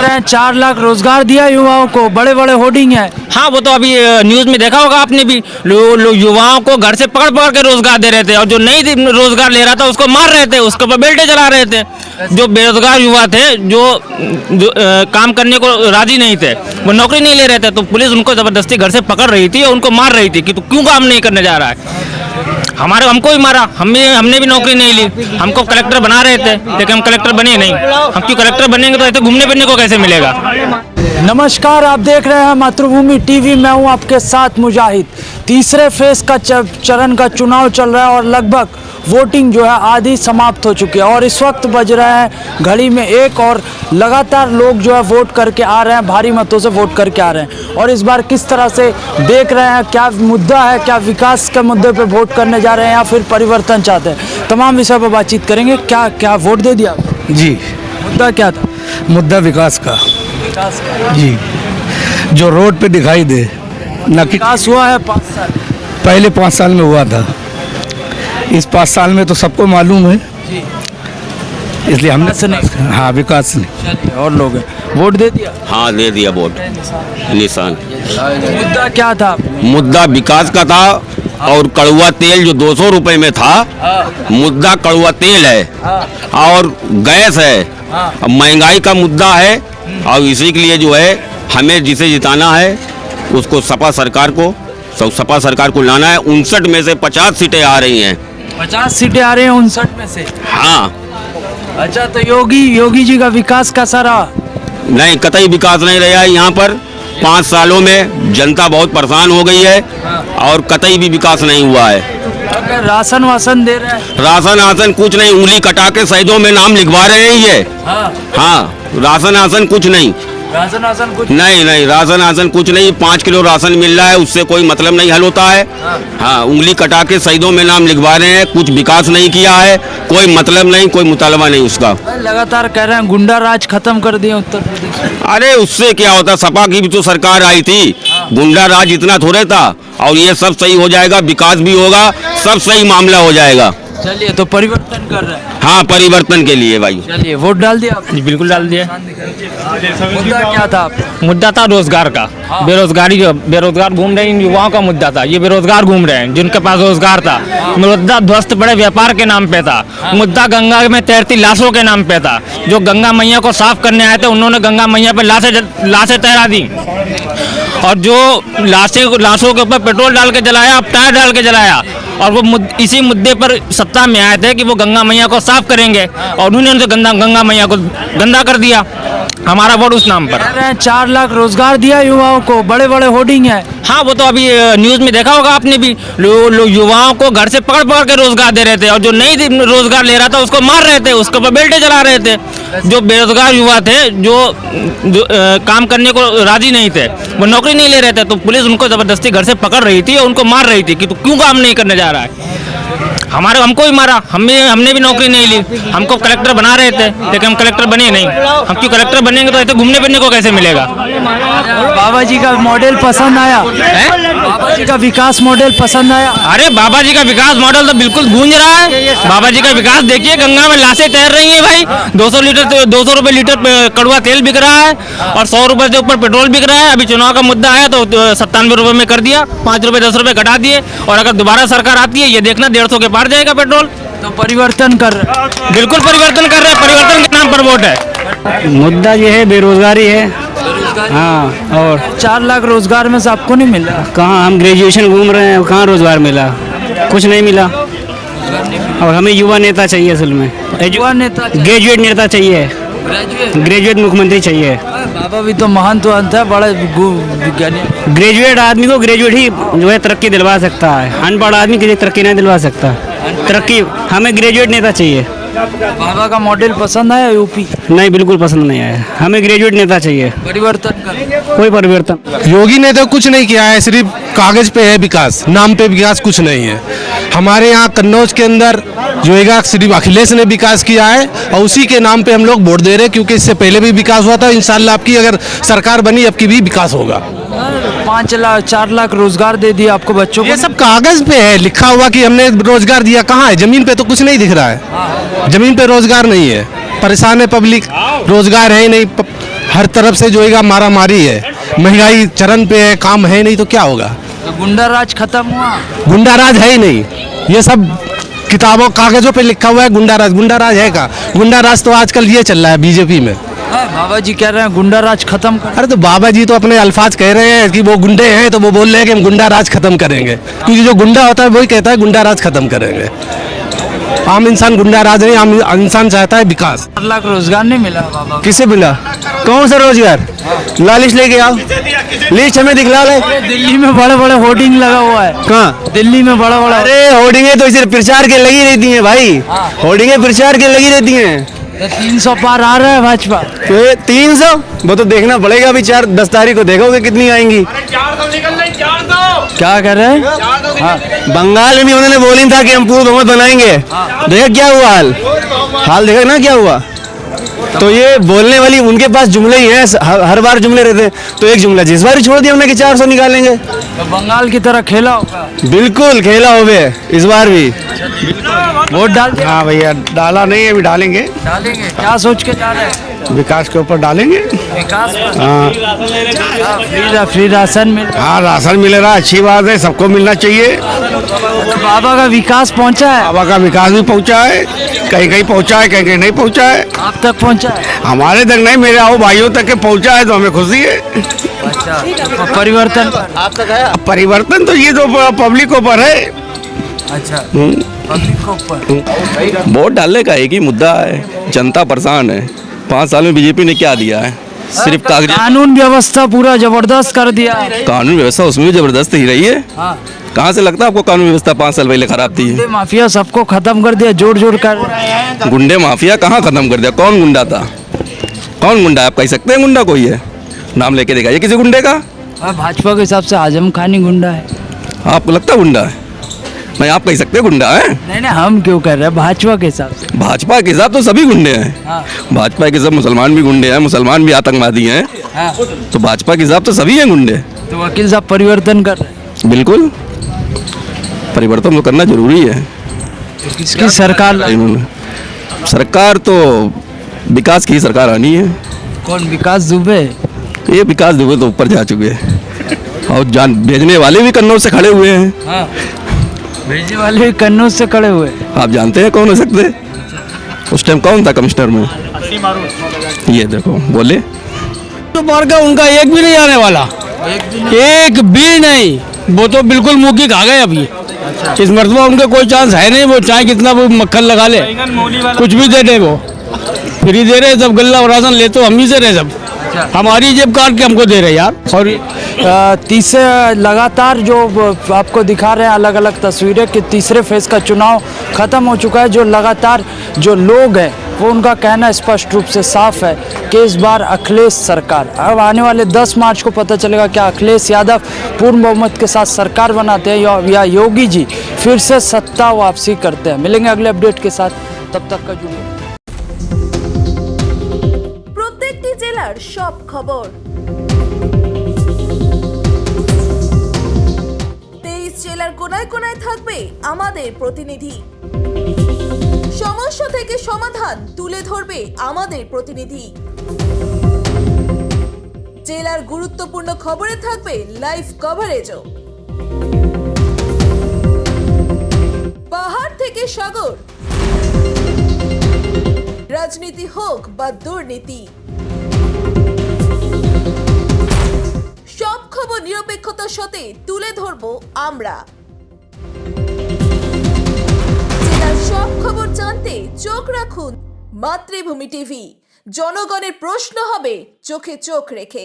रहे हैं 4 लाख रोजगार दिया युवाओं को, बड़े बड़े होर्डिंग है। हाँ, वो तो अभी न्यूज़ में देखा होगा आपने भी, युवाओं को घर से पकड़ पकड़ के रोजगार दे रहे थे और जो नहीं रोजगार ले रहा था उसको मार रहे थे, उसके ऊपर बेल्टे चला रहे थे। जो बेरोजगार युवा थे, जो काम करने को राजी नहीं थे, वो नौकरी नहीं ले रहे थे, तो पुलिस उनको जबरदस्ती घर से पकड़ रही थी और उनको मार रही थी कि तू क्यों काम नहीं करने जा रहा है। हमको भी मारा, हमने भी नौकरी नहीं ली। हमको कलेक्टर बना रहे थे लेकिन हम कलेक्टर बने नहीं। हम क्यों कलेक्टर बनेंगे तो ऐसे घूमने फिरने को कैसे मिलेगा। नमस्कार, आप देख रहे हैं मातृभूमि टीवी। मैं हूं आपके साथ मुजाहिद। तीसरे फेज का चरण का चुनाव चल रहा है और लगभग वोटिंग जो है आधी समाप्त हो चुकी है और इस वक्त बज रहे हैं घड़ी में 1 और लगातार लोग जो है वोट करके आ रहे हैं, भारी मतों से वोट करके आ रहे हैं। और इस बार किस तरह से देख रहे हैं, क्या मुद्दा है, क्या विकास के मुद्दे पे वोट करने जा रहे हैं या फिर परिवर्तन चाहते हैं, तमाम विषय पर बातचीत करेंगे। क्या वोट दे दिया जी? मुद्दा क्या था? मुद्दा विकास का जी, जो रोड पे दिखाई दे न कि विकास हुआ है 5 साल पहले 5 साल में हुआ था, इस 5 साल में तो सबको मालूम है जी। इसलिए हमने विकास नहीं। हाँ, विकास नहीं। चलिए, और लोग हैं, वोट दे दिया? हाँ, दे दिया वोट, निशान। मुद्दा क्या था? मुद्दा विकास का था और कड़ुआ तेल जो 200 रुपए में था, मुद्दा कड़ुआ तेल है और गैस है। अब महंगाई का मुद्दा है और इसी के लिए जो है हमें जिसे जिताना है उसको सपा सरकार को लाना है। 59 में से 50 सीटें आ रही हैं। 50 सीटें आ रही हैं 59 में से। हाँ। अच्छा, तो योगी जी का विकास कैसा रहा? नहीं, कतई विकास नहीं रहा है यहाँ पर। 5 सालों में जनता बहुत परेशान हो गई है और कतई भी विकास नहीं हुआ है। अगर राशन वासन दे रहे हैं? राशन कुछ नहीं, उंगली कटा के शहीदों में नाम लिखवा रहे हैं ये। हाँ, राशन कुछ नहीं। राशन कुछ नहीं, राशन कुछ नहीं। 5 किलो राशन मिल रहा है, उससे कोई मतलब नहीं हल होता है। हाँ, उंगली कटा के शहीदों में नाम लिखवा रहे हैं, कुछ विकास नहीं किया है, कोई मतलब नहीं, कोई मुतालबा नहीं उसका। लगातार कह रहे हैं गुंडा राज खत्म कर दिए उत्तर प्रदेश। अरे उससे क्या होता, सपा की भी तो सरकार आई थी, गुंडा राज इतना थोड़े था। और ये सब सही हो जाएगा, विकास भी होगा, सब सही मामला हो जाएगा। चलिए, तो परिवर्तन कर रहे हैं? हाँ, परिवर्तन के लिए भाई। चलिए, वोट डाल दिया आपने? जी बिल्कुल डाल दिया। मुद्दा क्या था? मुद्दा था रोजगार का। बेरोजगार घूम रहे इन युवाओं का मुद्दा था। ये बेरोजगार घूम रहे हैं जिनके पास रोजगार था। मुद्दा ध्वस्त पड़े व्यापार के नाम पे था। मुद्दा गंगा में तैरती लाशों के नाम पे था। जो गंगा मैया को साफ करने आए थे उन्होंने गंगा मैया पे लाशें तैरा दी और जो लाशों के ऊपर पेट्रोल डाल के जलाया, अब टायर डाल के जलाया। और वो इसी मुद्दे पर सत्ता में आए थे कि वो गंगा मैया को साफ करेंगे और उन्होंने उनसे गंगा मैया को गंदा कर दिया। हमारा वोट उस नाम पर। 4 लाख रोजगार दिया युवाओं को, बड़े बड़े होर्डिंग है। हाँ, वो तो अभी न्यूज़ में देखा होगा आपने भी, युवाओं को घर से पकड़ पकड़ के रोजगार दे रहे थे और जो नहीं रोजगार ले रहा था उसको मार रहे थे, उसके ऊपर बेल्टे चला रहे थे। जो बेरोजगार युवा थे, जो काम करने को राजी नहीं थे, वो नौकरी नहीं ले रहे थे, तो पुलिस उनको जबरदस्ती घर से पकड़ रही थी और उनको मार रही थी कि तू क्यों काम नहीं करने जा रहा है। हमको भी मारा, हमने भी नौकरी नहीं ली। हमको कलेक्टर बना रहे थे लेकिन हम कलेक्टर बने नहीं। हम क्यों कलेक्टर बनेंगे तो ऐसे घूमने फिरने को कैसे मिलेगा। बाबा जी का मॉडल पसंद आया है? बाबा जी का विकास मॉडल पसंद आया? अरे बाबा जी का विकास मॉडल तो बिल्कुल गूंज रहा है। बाबा जी का विकास देखिए, गंगा में लाशें तैर रही हैं भाई। 200 रुपए लीटर कड़वा तेल बिक रहा है और 100 रुपए से ऊपर पेट्रोल बिक रहा है। अभी चुनाव का मुद्दा आया तो 97 रुपए में कर दिया, 5 रुपए 10 रुपए घटा दिए। और अगर दोबारा सरकार आती है, ये देखना 150 के पार जाएगा पेट्रोल। तो परिवर्तन कर रहे हैं? बिल्कुल परिवर्तन कर रहे हैं, परिवर्तन के नाम पर वोट है। मुद्दा ये है, बेरोजगारी है। हाँ, और 4 लाख रोजगार में से आपको नहीं मिला? कहाँ, हम ग्रेजुएशन घूम रहे हैं, कहाँ रोजगार मिला? कुछ नहीं मिला। और हमें युवा नेता चाहिए, असल में युवा नेता, ग्रेजुएट नेता चाहिए, ग्रेजुएट मुख्यमंत्री चाहिए। बाबा भी तो महंत है, बड़े विज्ञानी। ग्रेजुएट आदमी को ग्रेजुएट ही जो है तरक्की दिलवा सकता है, अनपढ़ आदमी किसी तरक्की नहीं दिलवा सकता। तरक्की हमें ग्रेजुएट नेता चाहिए। बाबा का मॉडल पसंद आया यूपी? नहीं, बिल्कुल पसंद नहीं आया। हमें ग्रेजुएट नेता चाहिए। परिवर्तन कर? कोई परिवर्तन। योगी ने तो कुछ नहीं किया है, सिर्फ कागज पे है विकास, नाम पे विकास कुछ नहीं है। हमारे यहाँ कन्नौज के अंदर जो है सिर्फ अखिलेश ने विकास किया है और उसी के नाम पे हम लोग वोट दे रहे हैं, क्योंकि इससे पहले भी विकास हुआ था। इंशाल्लाह आपकी अगर सरकार बनी, अब की भी विकास होगा। 4 लाख रोजगार दे दिया आपको बच्चों को? ये सब कागज पे है लिखा हुआ कि हमने रोजगार दिया, कहाँ है? जमीन पे तो कुछ नहीं दिख रहा है। जमीन पे रोजगार नहीं है, परेशान है पब्लिक, रोजगार है ही नहीं। हर तरफ से जो है मारा मारी है, महंगाई चरम पे है, काम है नहीं तो क्या होगा। तो गुंडा राज खत्म हुआ? गुंडा राज है ही नहीं, ये सब किताबों कागजों पे लिखा हुआ है गुंडा राज। गुंडा राज है का? गुंडा राज तो आजकल ये चल रहा है बीजेपी में। बाबा जी कह रहे हैं गुंडा राज खत्म कर। अरे तो बाबा जी तो अपने अल्फाज कह रहे हैं कि वो गुंडे हैं, तो वो बोल रहे हैं कि हम गुंडा राज खत्म करेंगे, क्योंकि जो गुंडा होता है वही कहता है गुंडा राज खत्म करेंगे। आम इंसान गुंडा राज नहीं, आम इंसान चाहता है विकास। 4 लाख रोजगार नहीं मिला बाबा? किसे मिला? कौन सा रोजगार? ला लिस्ट लेके आओ, लिस्ट हमें दिखला ले। दिल्ली में बड़े बड़े होर्डिंग लगा हुआ है। कहाँ? दिल्ली में बड़ा बड़ा। अरे होर्डिंगे तो सिर्फ प्रचार के लगी रहती हैं भाई, होर्डिंगे प्रचार के लगी रहती हैं। 300 पार आ रहा है भाजपा। तो 300 वो तो देखना पड़ेगा अभी, 10 तारीख को देखोगे कितनी आएंगी। 400 क्या कर रहे हैं? बंगाल में भी उन्होंने बोली था कि हम पूर्ण बहुमत बनाएंगे, देखा क्या हुआ हाल देखा ना क्या हुआ। तो ये बोलने वाली उनके पास जुमले ही हैं, हर बार जुमले रहते हैं। तो एक जुमला जिस बार ही छोड़ दिया हमने कि 400 निकालेंगे। तो बंगाल की तरह खेला होगा? बिल्कुल खेला होवे इस बार भी। वोट डाल दिया? हाँ भैया, डाला नहीं, अभी डालेंगे। डालेंगे? क्या सोच के जा रहे हैं? विकास के ऊपर डालेंगे। विकास पर? हाँ फ्री राशन मिल। हाँ, राशन मिल रहा, अच्छी बात है, सबको मिलना चाहिए। तो बाबा का विकास पहुंचा है? बाबा का विकास भी पहुंचा है, कहीं कहीं पहुंचा है, कहीं कहीं नहीं पहुंचा है। आप तक पहुंचा है? हमारे तक नहीं, मेरे आओ भाइयों तक के पहुंचा है, तो हमें खुशी है। अच्छा, तो परिवर्तन आप तक है? परिवर्तन तो ये तो पब्लिक के ऊपर है। अच्छा, पब्लिक के ऊपर। वोट डालने का एक ही मुद्दा है, जनता परेशान है। 5 साल में बीजेपी ने क्या दिया है? सिर्फ कागज। कानून व्यवस्था पूरा जबरदस्त कर दिया। कानून व्यवस्था उसमें भी जबरदस्त ही रही है। हाँ। कहाँ से लगता है आपको कानून व्यवस्था 5 साल पहले खराब थी? गुंडे माफिया सबको खत्म कर दिया, जोड़ जोड़ कर। गुंडे माफिया कहाँ खत्म कर दिया? कौन गुंडा था? कौन गुंडा है? आप कह सकते हैं गुंडा कोई है? नाम लेके दिखाइए किसी गुंडे का। भाजपा के हिसाब से आजम खान ही गुंडा है। आपको लगता है गुंडा है? नहीं, आप कह सकते हैं गुंडा है। नहीं नहीं, हम क्यों कर रहे हैं? भाजपा के हिसाब से। भाजपा के हिसाब तो सभी गुंडे हैं। हाँ। भाजपा के सब मुसलमान भी गुंडे हैं, मुसलमान भी आतंकवादी हैं। हाँ। तो भाजपा के हिसाब तो सभी हैं गुंडे। तो वकील साहब परिवर्तन कर रहे हैं? बिल्कुल, परिवर्तन तो करना जरूरी है। तो किसकी सरकार? सरकार तो विकास की सरकार आनी है। कौन? विकास दुबे? ये विकास दुबे तो ऊपर जा चुके हैं, और जान भेजने वाले भी कन्नौज से खड़े हुए हैं। हाँ। भेजने वाले भी कन्नौज से खड़े हुए। आप जानते हैं कौन हो सकते हैं? उस टाइम कौन था कमिश्नर में? ये देखो बोले तो बार का उनका एक भी नहीं आने वाला, एक भी नहीं। वो तो बिल्कुल मुँह की खा गए अभी। इस मरतबा उनका कोई चांस है नहीं। वो चाहे कितना वो मक्खन लगा ले, कुछ भी दे दे, वो फ्री दे रहे सब। गल्ला और राशन ले तो हम ही से रहे सब, हमारी जेब काट के हमको दे रहे यार। और तीसरे लगातार जो आपको दिखा रहे हैं अलग अलग तस्वीरें कि तीसरे फेज का चुनाव खत्म हो चुका है। जो लगातार जो लोग हैं वो उनका कहना स्पष्ट रूप से साफ है कि इस बार अखिलेश सरकार। अब आने वाले 10 मार्च को पता चलेगा क्या अखिलेश यादव पूर्ण बहुमत के साथ सरकार बनाते हैं या योगी जी फिर से सत्ता वापसी करते हैं। मिलेंगे अगले अपडेट के साथ, तब तक का जुड़िए। প্রত্যেকটি জেলার সব খবর 23 জেলার কোনায় কোনায় থাকবে আমাদের প্রতিনিধি। সমস্যা থেকে সমাধান তুলে ধরবে আমাদের প্রতিনিধি। জেলার গুরুত্বপূর্ণ খবরে থাকবে লাইভ কভারেজও। পাহাড় থেকে সাগর, রাজনীতি হোক বা দুর্নীতি, সব খবর নিরপেক্ষতার সাথে তুলে ধরবো আমরা। জেলার সব খবর জানতে চোখ রাখুন মাতৃভূমি টিভি। জনগণের প্রশ্ন হবে চোখে চোখ রেখে।